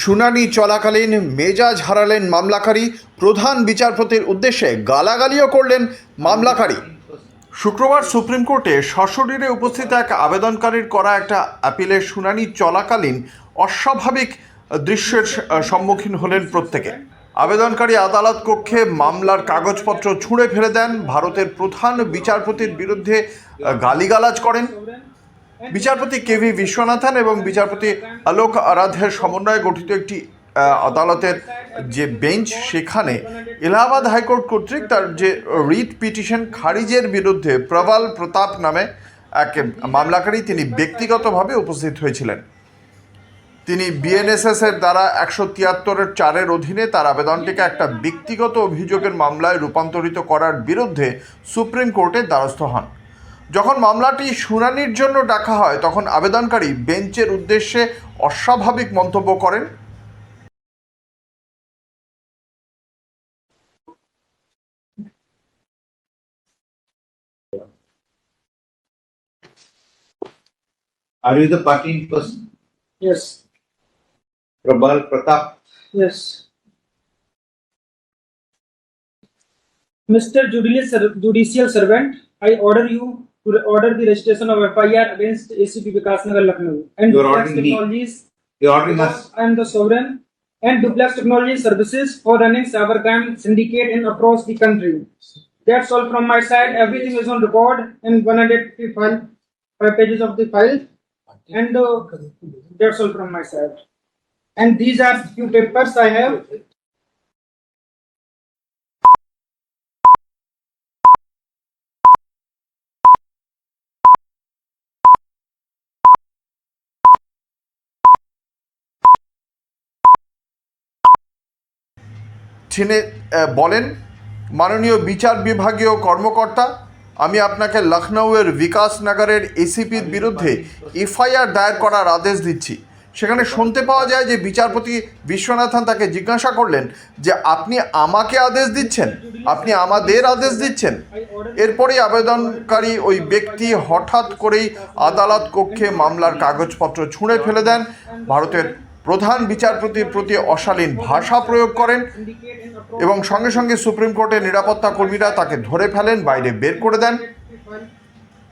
শুনানি চলাকালীন মেজাজ হারালেন মামলাকারী, প্রধান বিচারপতির উদ্দেশ্যে গালাগালিও করলেন মামলাকারী। শুক্রবার সুপ্রিম কোর্টে সশরীরে উপস্থিত এক আবেদনকারীর করা একটা আপিলের শুনানি চলাকালীন অস্বাভাবিক দৃশ্যের সম্মুখীন হলেন প্রত্যেকে। আবেদনকারী আদালত কক্ষে মামলার কাগজপত্র ছুঁড়ে ফেলে দেন, ভারতের প্রধান বিচারপতির বিরুদ্ধে গালিগালাজ করেন। বিচারপতি কেভি বিশ্বনাথন এবং বিচারপতি আলোক আরাধ্যের সমন্বয়ে গঠিত একটি আদালতের যে বেঞ্চ, সেখানে এলাহাবাদ হাইকোর্ট কর্তৃক তার যে রিট পিটিশন খারিজের বিরুদ্ধে প্রবল প্রতাপ নামে এক মামলাকারী তিনি ব্যক্তিগতভাবে উপস্থিত হয়েছিলেন। তিনি বিএনএসএস এর দ্বারা 173(4) অধীনে তার আবেদনটিকে একটা ব্যক্তিগত অভিযোগের মামলায় রূপান্তরিত করার বিরুদ্ধে সুপ্রিম কোর্টের দ্বারস্থ হন। যখন মামলাটি শুনানির জন্য ডাকা হয়, তখন আবেদনকারী বেঞ্চের উদ্দেশ্যে অস্বাভাবিক মন্তব্য করেন। Are you the party in person? Yes. Prabal Pratap. Yes. Mr. Judicial Servant, I order you to order the registration of FIR against ACP Vikas Nagar Lucknow and You are Duplex ordering me. Technologies. You're ordering us. I am the sovereign and Duplex Technology Services for running cybercrime syndicate in across the country. That's all from my side. Everything is on record in 155 pages of the file, and that's all from my side. And these are few papers I have. তিনি বলেন, মাননীয় বিচার বিভাগীয় কর্মকর্তা, আমি আপনাকে লখনউয়ের বিকাশ নগরের এসিপির বিরুদ্ধে এফআইআর দায়ের করার আদেশ দিচ্ছি। সেখানে শুনতে পাওয়া যায় যে বিচারপতি বিশ্বনাথন তাকে জিজ্ঞাসা করলেন যে আপনি আমাকে আদেশ দিচ্ছেন, আপনি আমাদের আদেশ দিচ্ছেন। এরপরেই আবেদনকারী ওই ব্যক্তি হঠাৎ করেই আদালত কক্ষে মামলার কাগজপত্র ছুঁড়ে ফেলে দেন, ভারতের প্রধান বিচারপতির প্রতি অশালীন ভাষা প্রয়োগ করেন এবং সঙ্গে সঙ্গে সুপ্রিম কোর্টের নিরাপত্তা কর্মীরা তাকে ধরে ফেলেন, বাইরে বের করে দেন।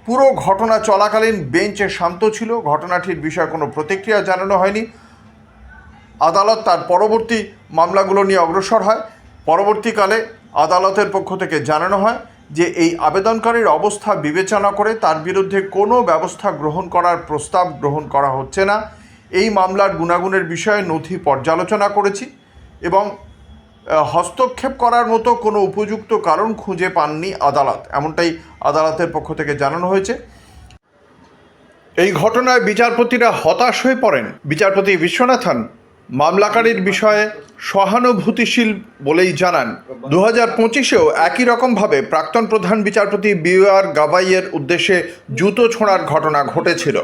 পুরো ঘটনা চলাকালীন বেঞ্চে শান্ত ছিল, ঘটনাটির বিষয়ে কোনো প্রতিক্রিয়া জানানো হয়নি। আদালত তার পরবর্তী মামলাগুলো নিয়ে অগ্রসর হয়। পরবর্তীকালে আদালতের পক্ষ থেকে জানানো হয় যে এই আবেদনকারীর অবস্থা বিবেচনা করে তার বিরুদ্ধে কোনো ব্যবস্থা গ্রহণ করার প্রস্তাব গ্রহণ করা হচ্ছে না। এই মামলার গুণাগুণের বিষয়ে নথি পর্যালোচনা করেছি এবং হস্তক্ষেপ করার মতো কোনো উপযুক্ত কারণ খুঁজে পাননি আদালত, এমনটাই আদালতের পক্ষ থেকে জানানো হয়েছে। এই ঘটনায় বিচারপতিরা হতাশ হয়ে পড়েন। বিচারপতি বিশ্বনাথন মামলাকারীর বিষয়ে সহানুভূতিশীল বলেই জানান, 2025-এও একই রকমভাবে প্রাক্তন প্রধান বিচারপতি BR গাভাইয়ের উদ্দেশ্যে জুতো ছোঁড়ার ঘটনা ঘটেছিল।